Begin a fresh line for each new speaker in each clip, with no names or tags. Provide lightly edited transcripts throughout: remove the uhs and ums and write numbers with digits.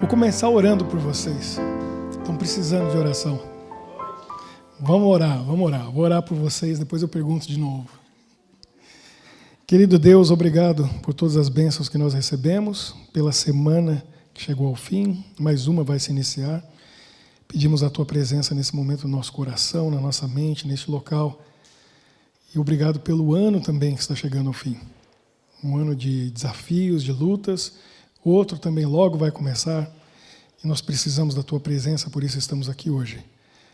Vou começar orando por vocês. Estão precisando de oração. Vamos orar. Vou orar por vocês, depois eu pergunto de novo. Querido Deus, obrigado por todas as bênçãos que nós recebemos, pela semana que chegou ao fim, mais uma vai se iniciar. Pedimos a Tua presença nesse momento no nosso coração, na nossa mente, neste local. E obrigado pelo ano também que está chegando ao fim. Um ano de desafios, de lutas. Outro também logo vai começar. E nós precisamos da Tua presença, por isso estamos aqui hoje.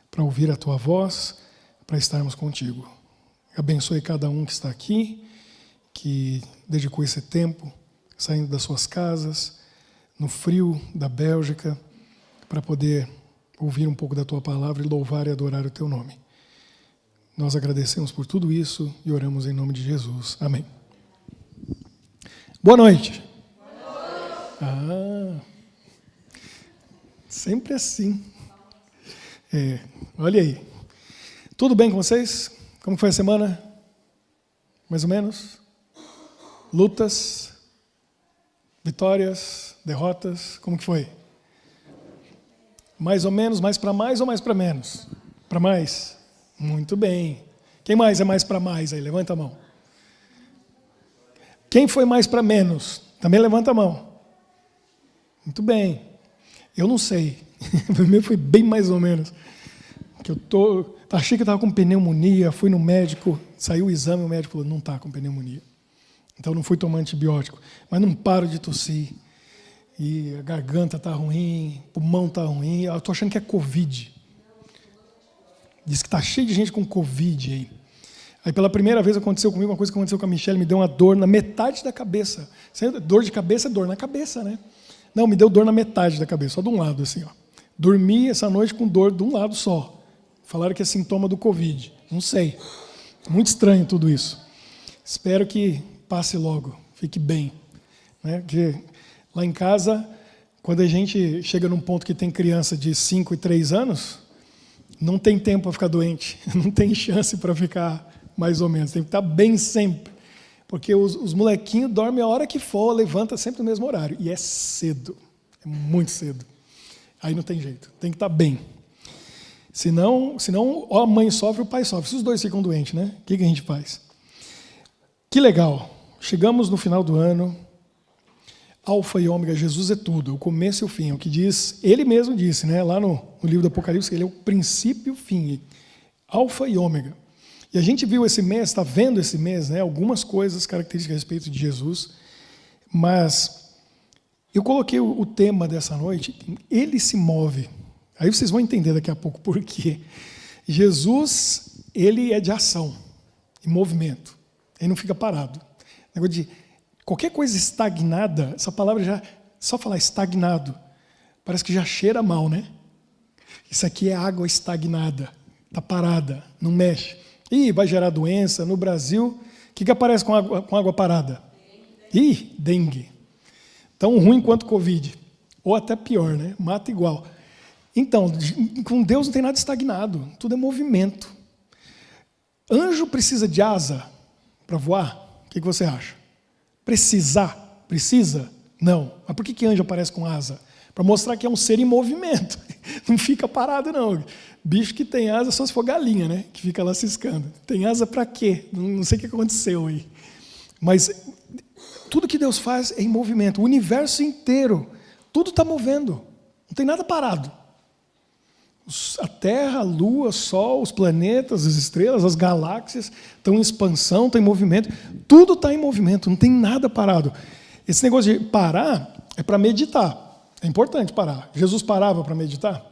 Para ouvir a Tua voz, para estarmos contigo. Abençoe cada um que está aqui, que dedicou esse tempo, saindo das suas casas, no frio da Bélgica, para poder ouvir um pouco da Tua palavra e louvar e adorar o Teu nome. Nós agradecemos por tudo isso e oramos em nome de Jesus. Amém. Boa noite. Sempre assim. Olha aí. Tudo bem com vocês? Como foi a semana? Mais ou menos? Lutas? Vitórias? Derrotas? Como que foi? Mais ou menos, mais para mais ou mais para menos? Para mais? Muito bem. Quem mais é mais para mais aí? Levanta a mão. Quem foi mais para menos? Também levanta a mão. Muito bem. Eu não sei. O meu foi bem mais ou menos. Achei que eu estava com pneumonia, fui no médico, saiu o exame, o médico falou, não está com pneumonia. Então não fui tomar antibiótico. Mas não paro de tossir. E a garganta está ruim, o pulmão está ruim. Eu estou achando que é Covid. Diz que está cheio de gente com Covid aí. Aí pela primeira vez aconteceu comigo uma coisa que aconteceu com a Michelle, me deu uma dor na metade da cabeça. Dor de cabeça é dor na cabeça, né? Não, me deu dor na metade da cabeça, só de um lado assim, ó. Dormi essa noite com dor de um lado só. Falaram que é sintoma do Covid. Não sei. Muito estranho tudo isso. Espero que passe logo, fique bem. Né? Porque lá em casa, quando a gente chega num ponto que tem criança de 5 e 3 anos, não tem tempo para ficar doente, não tem chance para ficar mais ou menos, tem que estar bem sempre. Porque os molequinhos dormem a hora que for, levanta sempre no mesmo horário. E é cedo, é muito cedo. Aí não tem jeito, tem que estar bem. Senão ou a mãe sofre ou o pai sofre. Se os dois ficam doentes, né? O que a gente faz? Que legal, chegamos no final do ano. Alfa e ômega, Jesus é tudo, o começo e o fim. É o que diz, ele mesmo disse, né? Lá no livro do Apocalipse, ele é o princípio e o fim. Alfa e ômega. E a gente viu esse mês, está vendo esse mês, né, algumas coisas características a respeito de Jesus, mas eu coloquei o tema dessa noite, ele se move. Aí vocês vão entender daqui a pouco por quê. Jesus, ele é de ação e movimento, ele não fica parado. Negócio de qualquer coisa estagnada, essa palavra já, só falar estagnado, parece que já cheira mal, né? Isso aqui é água estagnada, está parada, não mexe. Ih, vai gerar doença. No Brasil, o que aparece com água parada? Dengue. Tão ruim quanto Covid. Ou até pior, né? Mata igual. Então, com Deus não tem nada estagnado. Tudo é movimento. Anjo precisa de asa para voar? O que você acha? Precisa? Não. Mas por que anjo aparece com asa? Para mostrar que é um ser em movimento. Não fica parado, não. Bicho que tem asa só se for galinha, né? Que fica lá ciscando. Tem asa para quê? Não sei o que aconteceu aí. Mas tudo que Deus faz é em movimento. O universo inteiro, tudo está movendo. Não tem nada parado. A Terra, a Lua, o Sol, os planetas, as estrelas, as galáxias estão em expansão, estão em movimento. Tudo está em movimento, não tem nada parado. Esse negócio de parar é para meditar. É importante parar. Jesus parava para meditar?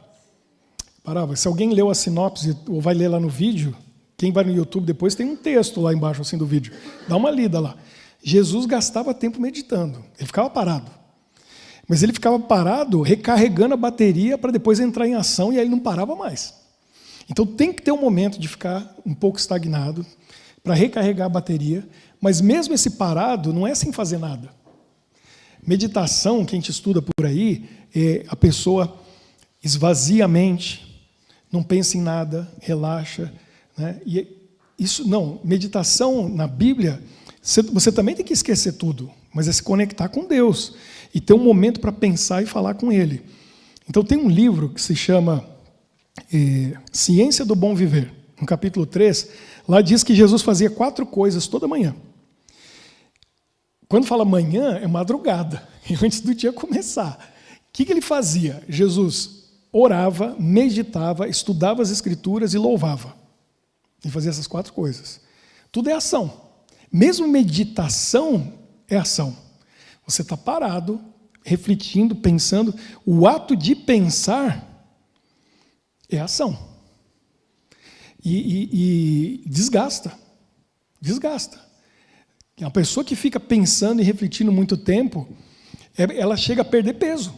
Parava. Se alguém leu a sinopse ou vai ler lá no vídeo, quem vai no YouTube depois tem um texto lá embaixo assim do vídeo. Dá uma lida lá. Jesus gastava tempo meditando. Ele ficava parado. Mas ele ficava parado recarregando a bateria para depois entrar em ação e aí ele não parava mais. Então tem que ter um momento de ficar um pouco estagnado para recarregar a bateria, mas mesmo esse parado não é sem fazer nada. Meditação, que a gente estuda por aí, a pessoa esvazia a mente, não pensa em nada, relaxa. Né? E isso não, meditação na Bíblia Você também tem que esquecer tudo, mas é se conectar com Deus e ter um momento para pensar e falar com Ele. Então tem um livro que se chama Ciência do Bom Viver. No capítulo 3, lá diz que Jesus fazia 4 coisas toda manhã. Quando fala manhã, é madrugada, antes do dia começar. O que ele fazia? Jesus orava, meditava, estudava as Escrituras e louvava. Ele fazia essas 4 coisas. Tudo é ação. Mesmo meditação é ação. Você está parado, refletindo, pensando. O ato de pensar é ação. E desgasta. Desgasta. Uma pessoa que fica pensando e refletindo muito tempo, ela chega a perder peso.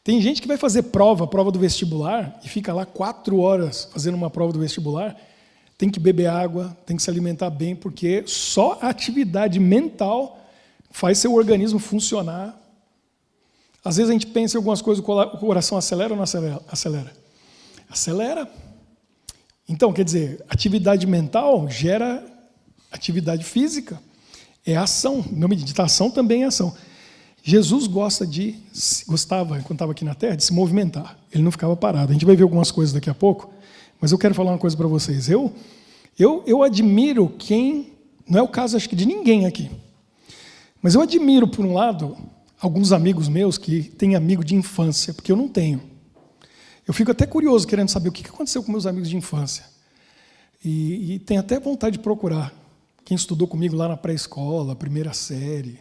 Tem gente que vai fazer prova do vestibular, e fica lá 4 horas fazendo uma prova do vestibular, tem que beber água, tem que se alimentar bem, porque só a atividade mental faz seu organismo funcionar. Às vezes a gente pensa em algumas coisas, o coração acelera ou não acelera? Acelera. Acelera. Então, quer dizer, atividade mental gera atividade física. É ação. Meditação também é ação. Jesus gostava, quando estava aqui na Terra, de se movimentar. Ele não ficava parado. A gente vai ver algumas coisas daqui a pouco, mas eu quero falar uma coisa para vocês. Eu admiro quem... Não é o caso, acho que, de ninguém aqui. Mas eu admiro, por um lado, alguns amigos meus que têm amigo de infância, porque eu não tenho. Eu fico até curioso, querendo saber o que aconteceu com meus amigos de infância. E tenho até vontade de procurar quem estudou comigo lá na pré-escola, primeira série.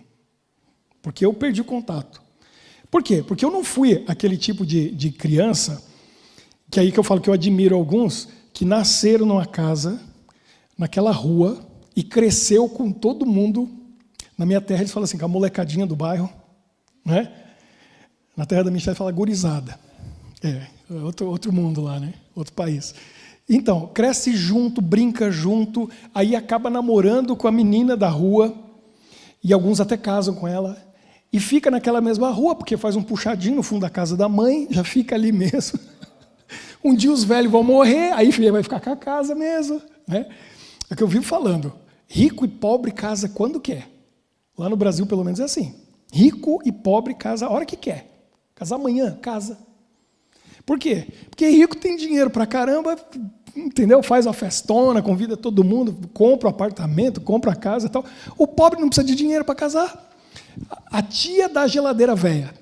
Porque eu perdi o contato. Por quê? Porque eu não fui aquele tipo de criança, que aí que eu falo que eu admiro alguns, que nasceram numa casa, naquela rua, e cresceu com todo mundo. Na minha terra eles falam assim, com a molecadinha do bairro. Né? Na terra da Michelle fala gurizada. Outro mundo lá, né? Outro país. Então, cresce junto, brinca junto, aí acaba namorando com a menina da rua, e alguns até casam com ela, e fica naquela mesma rua, porque faz um puxadinho no fundo da casa da mãe, já fica ali mesmo. Um dia os velhos vão morrer, aí vai ficar com a casa mesmo. Né? É o que eu vivo falando. Rico e pobre casa quando quer. Lá no Brasil, pelo menos, é assim. Rico e pobre casa a hora que quer. Casa amanhã, casa. Por quê? Porque rico tem dinheiro pra caramba, entendeu? Faz uma festona, convida todo mundo, compra um apartamento, compra a casa e tal. O pobre não precisa de dinheiro para casar. A tia da geladeira velha.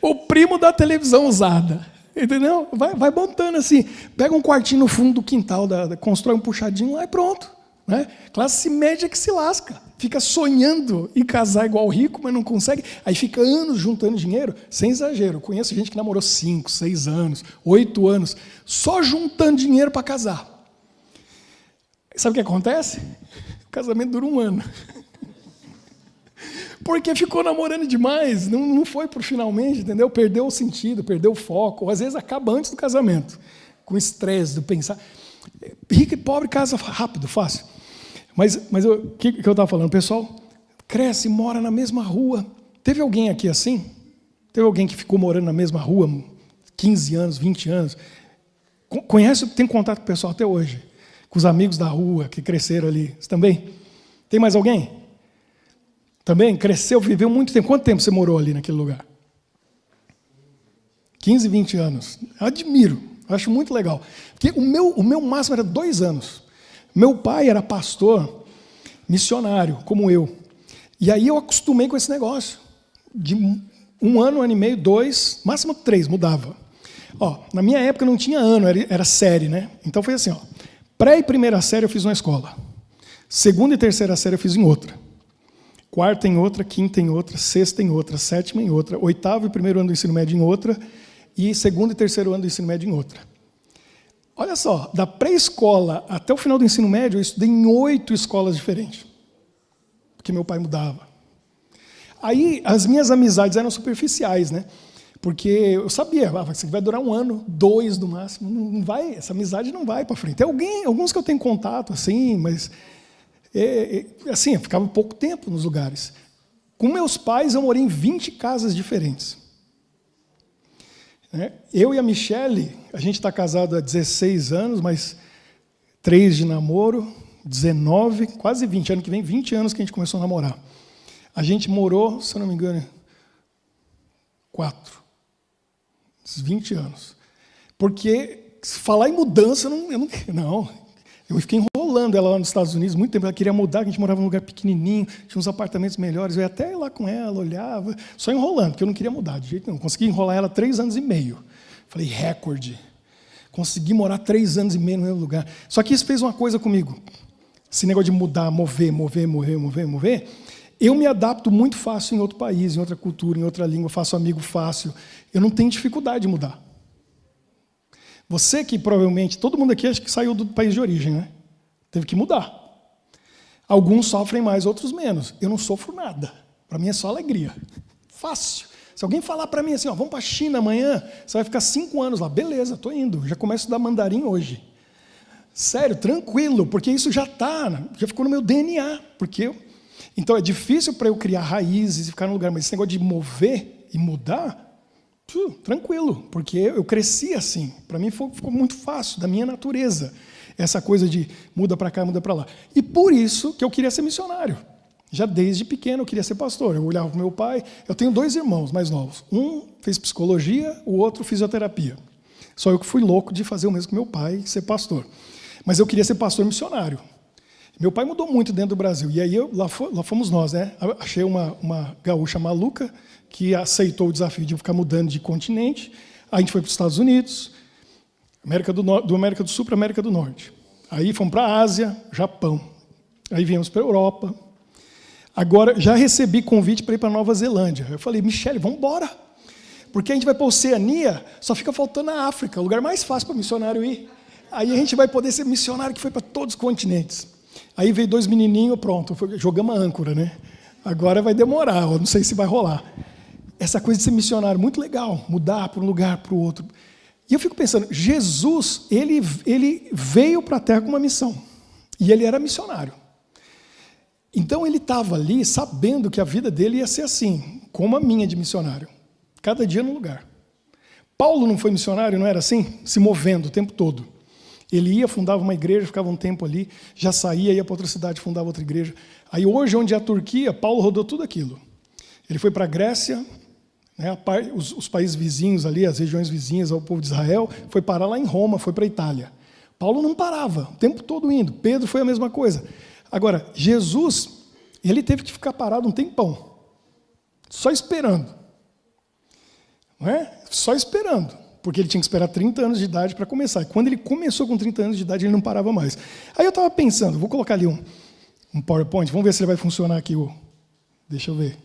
O primo da televisão usada. Entendeu? Vai montando assim. Pega um quartinho no fundo do quintal, constrói um puxadinho lá e pronto. Né? Classe média que se lasca. Fica sonhando em casar igual rico, mas não consegue. Aí fica anos juntando dinheiro, sem exagero. Eu conheço gente que namorou 5, 6 anos, 8 anos, só juntando dinheiro para casar. Sabe o que acontece? O casamento dura 1 ano. Porque ficou namorando demais, não foi por finalmente, entendeu? Perdeu o sentido, perdeu o foco. Ou às vezes acaba antes do casamento, com estresse do pensar. Rico e pobre casa rápido, fácil. Mas o que eu estava falando? O pessoal cresce, mora na mesma rua. Teve alguém aqui assim? Teve alguém que ficou morando na mesma rua 15 anos, 20 anos? Conhece, tem contato com o pessoal até hoje? Com os amigos da rua que cresceram ali? Você também? Tem mais alguém? Também? Cresceu, viveu muito tempo. Quanto tempo você morou ali naquele lugar? 15, 20 anos. Admiro, acho muito legal. Porque o meu máximo era 2 anos. Meu pai era pastor, missionário, como eu. E aí eu acostumei com esse negócio. De 1 ano, 1 ano e meio, 2, máximo 3, mudava. Na minha época não tinha ano, era série, né? Então foi assim, pré e primeira série eu fiz uma escola. 2ª e 3ª série eu fiz em outra. 4ª em outra, 5ª em outra, 6ª em outra, 7ª em outra, 8º e 1º ano do ensino médio em outra, e 2º e 3º ano do ensino médio em outra. Olha só, da pré-escola até o final do ensino médio, eu estudei em 8 escolas diferentes. Porque meu pai mudava. Aí, as minhas amizades eram superficiais, né? Porque eu sabia, isso vai durar 1 ano, 2 no máximo, não vai, essa amizade não vai para frente. Tem alguns que eu tenho contato, assim, mas... assim, eu ficava pouco tempo nos lugares. Com meus pais, eu morei em 20 casas diferentes. Eu e a Michelle, a gente está casado há 16 anos, mas 3 de namoro, 19, quase 20, ano que vem, 20 anos que a gente começou a namorar. A gente morou, se eu não me engano, 4. 20 anos. Porque falar em mudança, eu fiquei enrolando ela lá nos Estados Unidos, muito tempo, ela queria mudar, a gente morava num lugar pequenininho, tinha uns apartamentos melhores, eu ia até lá com ela, olhava, só enrolando, porque eu não queria mudar de jeito nenhum. Consegui enrolar ela 3 anos e meio. Falei, recorde. Consegui morar 3 anos e meio no mesmo lugar. Só que isso fez uma coisa comigo. Esse negócio de mudar, mover, eu me adapto muito fácil em outro país, em outra cultura, em outra língua, faço amigo fácil. Eu não tenho dificuldade de mudar. Você que provavelmente, todo mundo aqui acho que saiu do país de origem, né? Teve que mudar. Alguns sofrem mais, outros menos. Eu não sofro nada. Para mim é só alegria. Fácil. Se alguém falar para mim assim, ó, vamos para a China amanhã, você vai ficar 5 anos lá. Beleza, estou indo. Já começo a estudar mandarim hoje. Sério, tranquilo, porque isso já ficou no meu DNA. Então é difícil para eu criar raízes e ficar no lugar, mas esse negócio de mover e mudar, tranquilo, porque eu cresci assim. Para mim ficou muito fácil, da minha natureza, essa coisa de muda para cá, muda para lá. E por isso que eu queria ser missionário. Já desde pequeno eu queria ser pastor. Eu olhava para o meu pai, eu tenho 2 irmãos mais novos. Um fez psicologia, o outro fisioterapia. Só eu que fui louco de fazer o mesmo que meu pai e ser pastor. Mas eu queria ser pastor missionário. Meu pai mudou muito dentro do Brasil. E aí lá fomos nós, né? Achei uma gaúcha maluca que aceitou o desafio de ficar mudando de continente. A gente foi para os Estados Unidos, América do Sul para a América do Norte. Aí fomos para a Ásia, Japão. Aí viemos para a Europa. Agora, já recebi convite para ir para a Nova Zelândia. Eu falei, Michele, vamos embora. Porque a gente vai para a Oceania, só fica faltando a África, o lugar mais fácil para missionário ir. Aí a gente vai poder ser missionário que foi para todos os continentes. Aí veio 2 menininhos, pronto, jogamos a âncora, né? Agora vai demorar, eu não sei se vai rolar. Essa coisa de ser missionário, muito legal, mudar para um lugar, para o outro. E eu fico pensando, Jesus, ele veio para a Terra com uma missão. E ele era missionário. Então ele estava ali sabendo que a vida dele ia ser assim, como a minha de missionário. Cada dia num lugar. Paulo não foi missionário, não era assim? Se movendo o tempo todo. Ele ia, fundava uma igreja, ficava um tempo ali, já saía, ia para outra cidade, fundava outra igreja. Aí hoje, onde é a Turquia, Paulo rodou tudo aquilo. Ele foi para a Grécia, né, os países vizinhos ali, as regiões vizinhas ao povo de Israel, foi parar lá em Roma, foi para a Itália. Paulo não parava, o tempo todo indo. Pedro foi a mesma coisa. Agora, Jesus, ele teve que ficar parado um tempão, só esperando. Não é? Só esperando. Porque ele tinha que esperar 30 anos de idade para começar. E quando ele começou com 30 anos de idade, ele não parava mais. Aí eu estava pensando, vou colocar ali um PowerPoint, vamos ver se ele vai funcionar aqui. Deixa eu ver.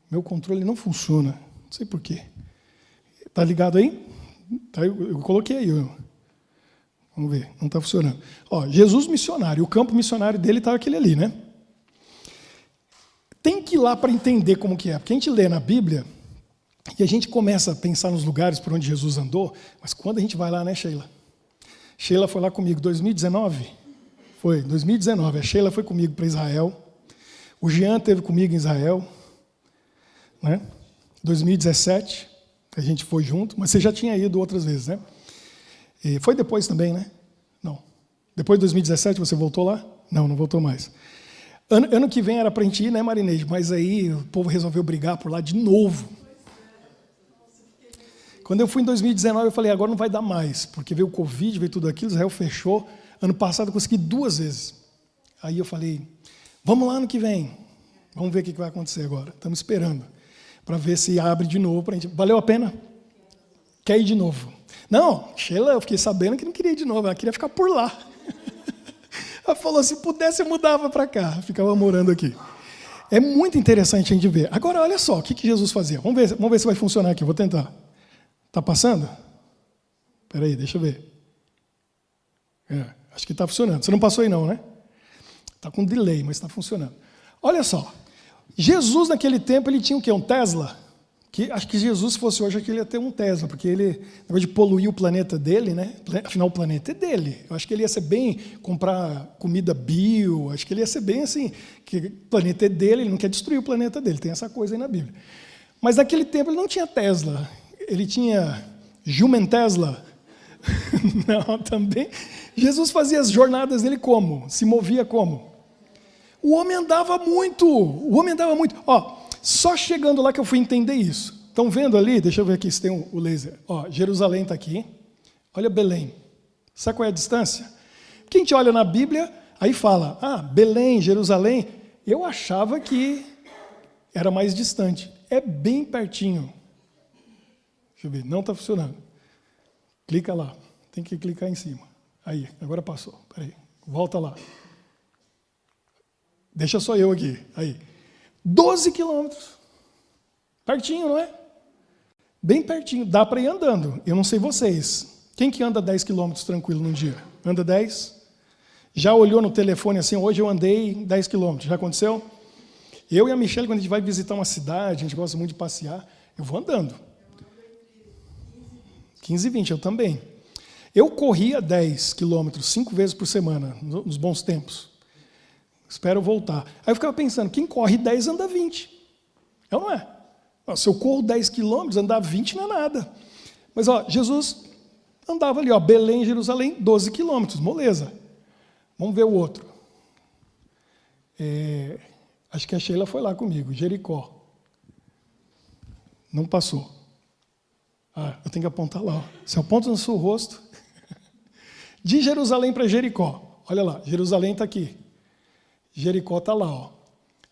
Meu controle não funciona, não sei por quê. Está ligado aí? Tá, eu coloquei aí. Vamos ver, não está funcionando. Ó, Jesus missionário, o campo missionário dele estava aquele ali, né? Tem que ir lá para entender como que é. Porque a gente lê na Bíblia e a gente começa a pensar nos lugares por onde Jesus andou, mas quando a gente vai lá, né, Sheila? Sheila foi lá comigo em 2019? Foi, 2019. A Sheila foi comigo para Israel. O Jean esteve comigo em Israel. Né? 2017, a gente foi junto, mas você já tinha ido outras vezes, né? E foi depois também, né? Não. Depois de 2017 você voltou lá? Não voltou mais. Ano que vem era para a gente ir, né, Marineide? Mas aí o povo resolveu brigar por lá de novo. Quando eu fui em 2019, eu falei, agora não vai dar mais, porque veio o Covid, veio tudo aquilo, Israel fechou. Ano passado eu consegui 2 vezes. Aí eu falei, vamos lá ano que vem. Vamos ver o que vai acontecer agora. Estamos esperando para ver se abre de novo para a gente. Valeu a pena? Quer ir de novo? Não, Sheila, eu fiquei sabendo que não queria ir de novo, ela queria ficar por lá. Ela falou, se pudesse eu mudava para cá, ficava morando aqui. É muito interessante a gente ver. Agora, olha só, o que Jesus fazia? Vamos ver se vai funcionar aqui, eu vou tentar. Está passando? Espera aí, deixa eu ver. Acho que está funcionando. Você não passou aí não, né? Está com delay, mas está funcionando. Olha só. Jesus, naquele tempo, ele tinha o quê? Um Tesla? Acho que Jesus, se fosse hoje, acho que ele ia ter um Tesla, porque ele, na vez de poluir o planeta dele, né? Afinal, o planeta é dele. Eu acho que ele ia ser bem, comprar comida bio, acho que ele ia ser bem assim, que o planeta é dele, ele não quer destruir o planeta dele, tem essa coisa aí na Bíblia. Mas naquele tempo ele não tinha Tesla, ele tinha Jumen Tesla. Não, também. Jesus fazia as jornadas dele como? Se movia como? O homem andava muito. O homem andava muito. Ó, só chegando lá que eu fui entender isso. Estão vendo ali? Deixa eu ver aqui se tem o laser. Ó, Jerusalém está aqui. Olha Belém. Sabe qual é a distância? Quem te olha na Bíblia, aí fala, Belém, Jerusalém. Eu achava que era mais distante. É bem pertinho. Deixa eu ver, não está funcionando. Clica lá. Tem que clicar em cima. Aí, agora passou. Peraí, volta lá. Deixa só eu aqui. Aí. 12 quilômetros. Pertinho, não é? Bem pertinho. Dá para ir andando. Eu não sei vocês. Quem que anda 10 quilômetros tranquilo num dia? Anda 10? Já olhou no telefone assim, hoje eu andei 10 quilômetros. Já aconteceu? Eu e a Michelle, quando a gente vai visitar uma cidade, a gente gosta muito de passear, eu vou andando. 15 e 20, eu também. Eu corria 10 quilômetros 5 vezes por semana, nos bons tempos. Espero voltar. Aí eu ficava pensando, quem corre 10 anda 20. É ou não é? Se eu corro 10 quilômetros, andar 20 não é nada. Mas Jesus andava ali, Belém, Jerusalém, 12 quilômetros, moleza. Vamos ver o outro. Acho que a Sheila foi lá comigo, Jericó. Não passou. Eu tenho que apontar lá. Se eu aponto no seu rosto. De Jerusalém para Jericó. Olha lá, Jerusalém está aqui. Jericó está lá.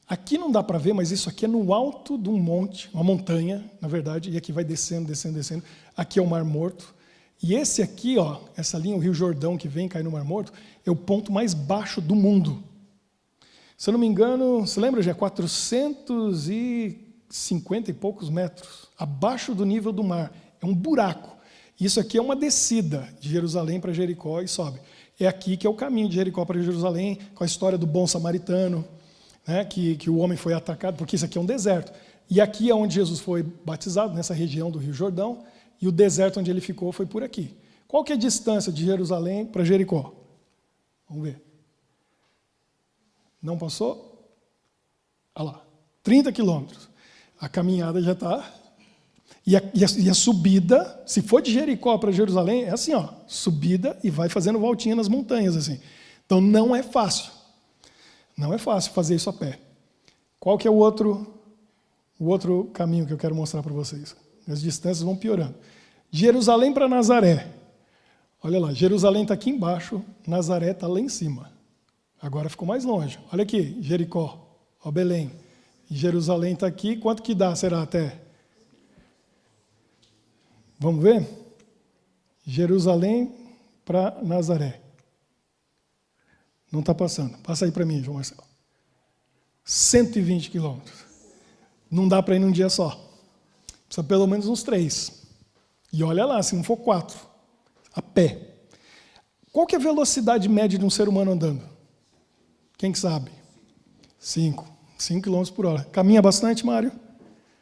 Aqui não dá para ver, mas isso aqui é no alto de um monte, uma montanha, na verdade, e aqui vai descendo, descendo, descendo. Aqui é o Mar Morto. E esse aqui, essa linha, o Rio Jordão que vem cair no Mar Morto, é o ponto mais baixo do mundo. Se eu não me engano, você lembra, já é 450 e poucos metros, abaixo do nível do mar. É um buraco. Isso aqui é uma descida de Jerusalém para Jericó e sobe. É aqui que é o caminho de Jericó para Jerusalém, com a história do bom samaritano, né, que o homem foi atacado, porque isso aqui é um deserto. E aqui é onde Jesus foi batizado, nessa região do Rio Jordão, e o deserto onde ele ficou foi por aqui. Qual que é a distância de Jerusalém para Jericó? Vamos ver. Não passou? Olha lá, 30 quilômetros. A caminhada já está... E a subida, se for de Jericó para Jerusalém, é assim, subida e vai fazendo voltinha nas montanhas, assim. Então não é fácil. Não é fácil fazer isso a pé. Qual que é o outro caminho que eu quero mostrar para vocês? As distâncias vão piorando. Jerusalém para Nazaré. Olha lá, Jerusalém está aqui embaixo, Nazaré está lá em cima. Agora ficou mais longe. Olha aqui, Jericó, Belém. E Jerusalém está aqui, quanto que dá, será até? Vamos ver? Jerusalém para Nazaré. Não está passando. Passa aí para mim, João Marcelo. 120 quilômetros. Não dá para ir num dia só. Precisa pelo menos uns 3. E olha lá, se não for 4. A pé. Qual que é a velocidade média de um ser humano andando? Quem que sabe? 5 quilômetros por hora. Caminha bastante, Mário?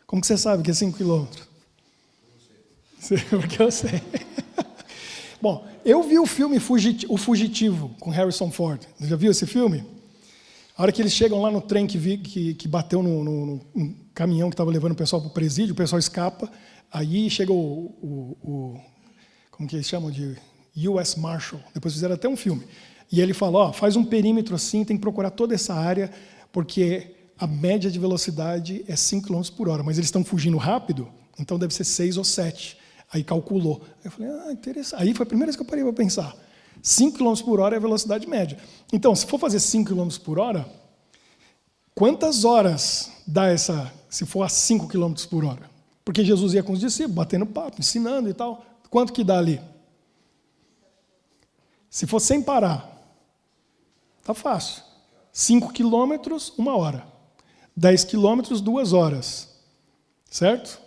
Como que você sabe que é 5 quilômetros? Porque eu sei. Bom, eu vi o filme O Fugitivo, com Harrison Ford. Você já viu esse filme? A hora que eles chegam lá no trem que bateu no caminhão que estava levando o pessoal para o presídio, o pessoal escapa, aí chega como que eles chamam de US Marshal, depois fizeram até um filme. E ele fala, faz um perímetro assim, tem que procurar toda essa área, porque a média de velocidade é 5 km por hora, mas eles estão fugindo rápido, então deve ser 6 ou 7. Aí calculou. Aí eu falei, interessante. Aí foi a primeira vez que eu parei para pensar. 5 km por hora é a velocidade média. Então, se for fazer 5 km por hora, quantas horas dá se for a 5 km por hora? Porque Jesus ia com os discípulos, batendo papo, ensinando e tal. Quanto que dá ali? Se for sem parar, tá fácil. 5 quilômetros, 1 hora. 10 quilômetros, 2 horas. Certo?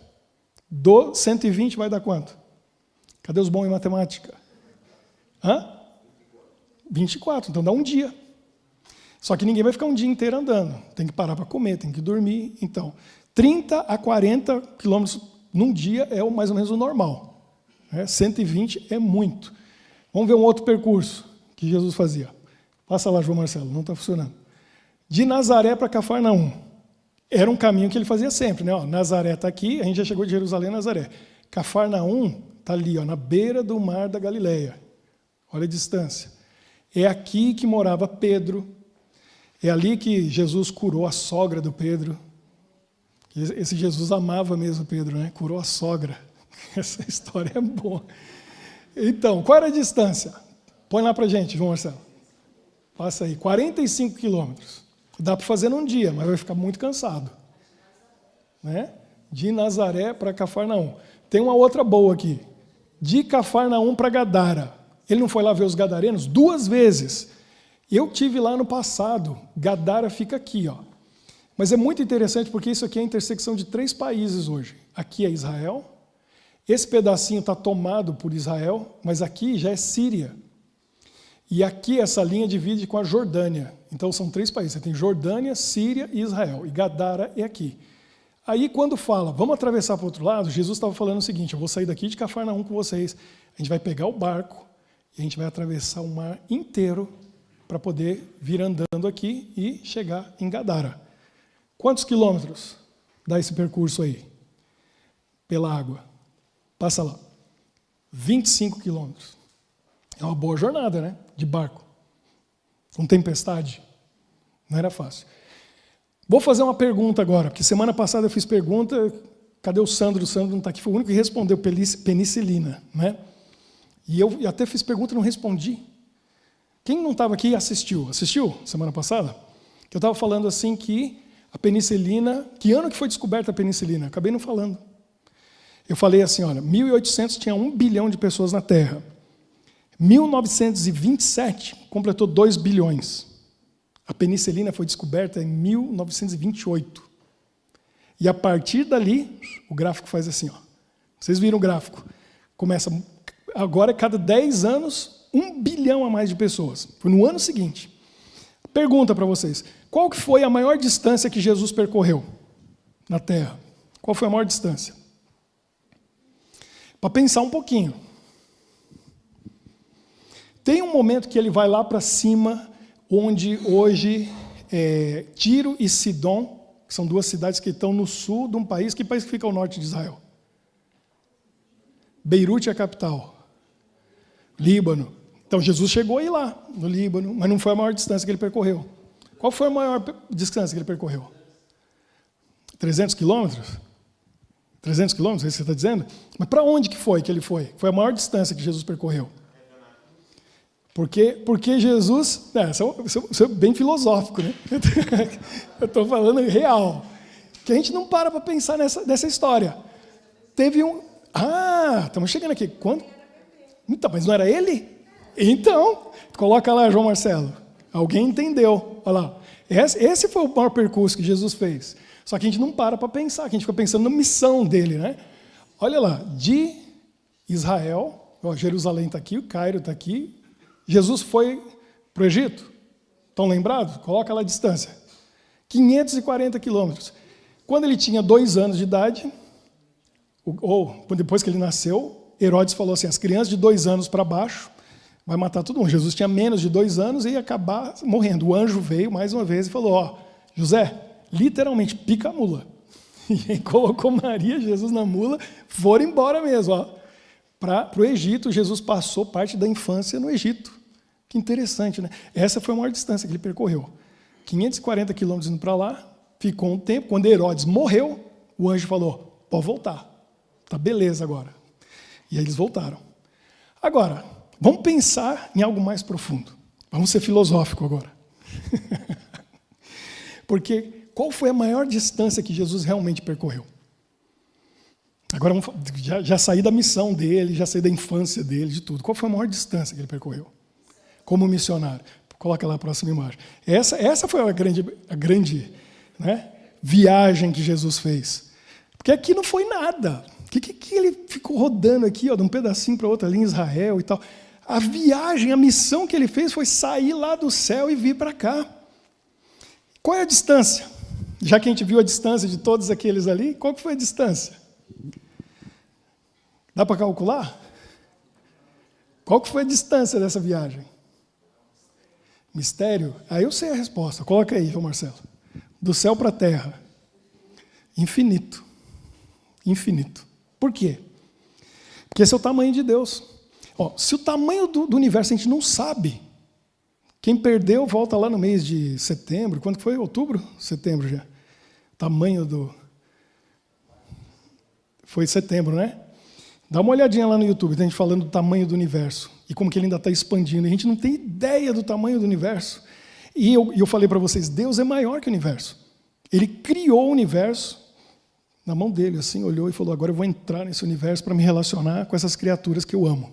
120 vai dar quanto? Cadê os bons em matemática? 24, então dá um dia. Só que ninguém vai ficar um dia inteiro andando. Tem que parar para comer, tem que dormir. Então, 30 a 40 quilômetros num dia é mais ou menos o normal. 120 é muito. Vamos ver um outro percurso que Jesus fazia. Passa lá, João Marcelo, não está funcionando. De Nazaré para Cafarnaum. Era um caminho que ele fazia sempre, né? Nazaré está aqui, a gente já chegou de Jerusalém a Nazaré. Cafarnaum está ali, na beira do mar da Galileia. Olha a distância. É aqui que morava Pedro. É ali que Jesus curou a sogra do Pedro. Esse Jesus amava mesmo Pedro, né? Curou a sogra. Essa história é boa. Então, qual era a distância? Põe lá pra gente, João Marcelo. Passa aí, 45 quilômetros. Dá para fazer num dia, mas vai ficar muito cansado. Né? De Nazaré para Cafarnaum. Tem uma outra boa aqui. De Cafarnaum para Gadara. Ele não foi lá ver os gadarenos 2 vezes. Eu tive lá no passado. Gadara fica aqui, ó. Mas é muito interessante porque isso aqui é a intersecção de 3 países hoje. Aqui é Israel. Esse pedacinho está tomado por Israel, mas aqui já é Síria. E aqui essa linha divide com a Jordânia. Então são 3 países. Você tem Jordânia, Síria e Israel. E Gadara é aqui. Aí quando fala, vamos atravessar para o outro lado, Jesus estava falando o seguinte, eu vou sair daqui de Cafarnaum com vocês. A gente vai pegar o barco e a gente vai atravessar o mar inteiro para poder vir andando aqui e chegar em Gadara. Quantos quilômetros dá esse percurso aí? Pela água. Passa lá. 25 quilômetros. É uma boa jornada, né? De barco. Com tempestade. Não era fácil. Vou fazer uma pergunta agora, porque semana passada eu fiz pergunta, cadê o Sandro? O Sandro não está aqui, foi o único que respondeu penicilina, né? E eu até fiz pergunta e não respondi. Quem não estava aqui assistiu? Assistiu semana passada? Eu estava falando assim que a penicilina, que ano que foi descoberta a penicilina? Acabei não falando. Eu falei assim, olha, 1800 tinha 1 bilhão de pessoas na Terra. 1927 completou 2 bilhões. A penicilina foi descoberta em 1928. E a partir dali, o gráfico faz assim, ó. Vocês viram o gráfico? Começa, agora, cada 10 anos, 1 bilhão a mais de pessoas. Foi no ano seguinte. Pergunta para vocês, qual que foi a maior distância que Jesus percorreu na Terra? Qual foi a maior distância? Para pensar um pouquinho. Tem um momento que ele vai lá para cima, onde hoje Tiro e Sidom, que são 2 cidades que estão no sul de um país. Que país que fica ao norte de Israel? Beirute é a capital. Líbano. Então Jesus chegou aí lá, no Líbano, mas não foi a maior distância que ele percorreu. Qual foi a maior distância que ele percorreu? 300 quilômetros? 300 quilômetros, é isso que você está dizendo? Mas para onde que foi que ele foi? Foi a maior distância que Jesus percorreu. Porque Jesus... Isso é bem filosófico, né? Eu estou falando real. Que a gente não para pensar nessa história. Teve um... estamos chegando aqui. Quando? Então, mas não era ele? Então, coloca lá, João Marcelo. Alguém entendeu. Olha lá. Esse foi o maior percurso que Jesus fez. Só que a gente não para pensar, que a gente fica pensando na missão dele, né? Olha lá, de Israel, Jerusalém está aqui, o Cairo está aqui, Jesus foi para o Egito. Estão lembrados? Coloca lá a distância. 540 quilômetros. Quando ele tinha 2 anos de idade, ou depois que ele nasceu, Herodes falou assim, as crianças de 2 anos para baixo, vai matar todo mundo. Jesus tinha menos de 2 anos e ia acabar morrendo. O anjo veio mais uma vez e falou, José, literalmente, pica a mula. E aí colocou Maria e Jesus na mula, foram embora mesmo. Para o Egito, Jesus passou parte da infância no Egito. Que interessante, né? Essa foi a maior distância que ele percorreu. 540 quilômetros indo para lá, ficou um tempo. Quando Herodes morreu, o anjo falou, pode voltar. Tá beleza agora. E aí eles voltaram. Agora, vamos pensar em algo mais profundo. Vamos ser filosófico agora. Porque qual foi a maior distância que Jesus realmente percorreu? Agora já saí da missão dele, já saí da infância dele, de tudo. Qual foi a maior distância que ele percorreu? Como missionário. Coloca lá a próxima imagem. Essa foi a grande né, viagem que Jesus fez. Porque aqui não foi nada. Que ele ficou rodando aqui, de um pedacinho para outro ali em Israel e tal. A viagem, a missão que ele fez foi sair lá do céu e vir para cá. Qual é a distância? Já que a gente viu a distância de todos aqueles ali, qual que foi a distância? Dá para calcular? Qual que foi a distância dessa viagem? Mistério? Aí eu sei a resposta. Coloca aí, João Marcelo. Do céu para a terra. Infinito. Infinito. Por quê? Porque esse é o tamanho de Deus. Se o tamanho do universo a gente não sabe, Quem perdeu, volta lá no mês de setembro. Quando foi? Outubro? Setembro já. Tamanho do... Foi setembro, né? Dá uma olhadinha lá no YouTube, tem gente falando do tamanho do universo e como que ele ainda está expandindo. A gente não tem ideia do tamanho do universo. E eu falei para vocês, Deus é maior que o universo. Ele criou o universo na mão dele, assim, olhou e falou, agora eu vou entrar nesse universo para me relacionar com essas criaturas que eu amo.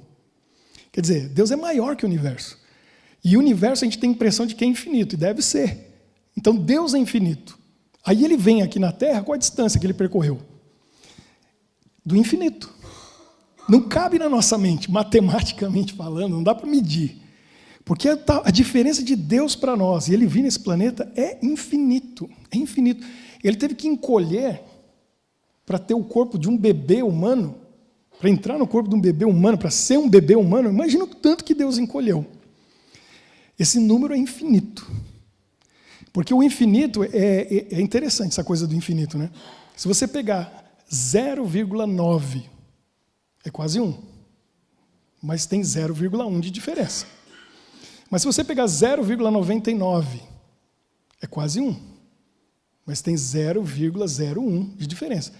Quer dizer, Deus é maior que o universo. E o universo a gente tem a impressão de que é infinito, e deve ser. Então Deus é infinito. Aí ele vem aqui na Terra, qual a distância que ele percorreu? Do infinito. Não cabe na nossa mente, matematicamente falando, não dá para medir. Porque a diferença de Deus para nós e ele vir nesse planeta é infinito. É infinito. Ele teve que encolher para ter o corpo de um bebê humano, para entrar no corpo de um bebê humano, para ser um bebê humano. Imagina o tanto que Deus encolheu. Esse número é infinito. Porque o infinito é interessante, essa coisa do infinito, né? Se você pegar 0,9, é quase 1. Mas tem 0,1 de diferença. Mas se você pegar 0,99, é quase 1. Mas tem 0,01 de diferença.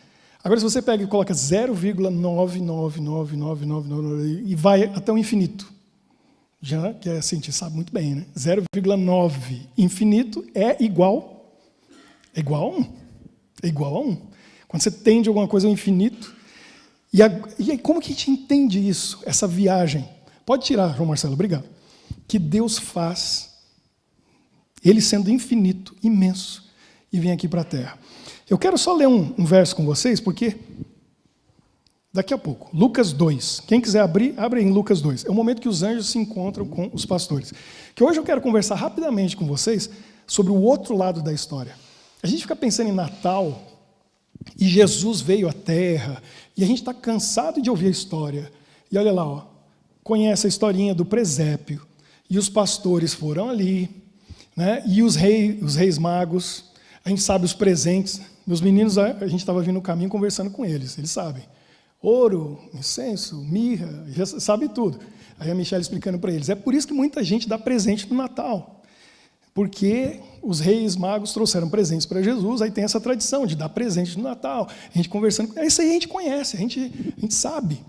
Agora, se você pega e coloca 0,99999 e vai até o infinito, já que a cientista sabe muito bem, né? 0,9 infinito é igual a 1. É igual a 1. Quando você tende alguma coisa ao infinito, e aí como que a gente entende isso, essa viagem? Pode tirar, João Marcelo, obrigado. Que Deus faz, ele sendo infinito, imenso, e vem aqui para a Terra. Eu quero só ler um verso com vocês, porque daqui a pouco, Lucas 2, quem quiser abrir, abre em Lucas 2. É o momento que os anjos se encontram com os pastores. Que hoje eu quero conversar rapidamente com vocês sobre o outro lado da história. A gente fica pensando em Natal, e Jesus veio à Terra, e a gente está cansado de ouvir a história. E olha lá, ó, conhece a historinha do presépio, e os pastores foram ali, né? E os reis magos, a gente sabe os presentes. Meus meninos, a gente estava vindo no caminho conversando com eles sabem. Ouro, incenso, mirra, já sabe tudo. Aí a Michelle explicando para eles. É por isso que muita gente dá presente no Natal. Porque os reis magos trouxeram presentes para Jesus, aí tem essa tradição de dar presente no Natal. A gente conversando, isso aí a gente conhece, a gente sabe.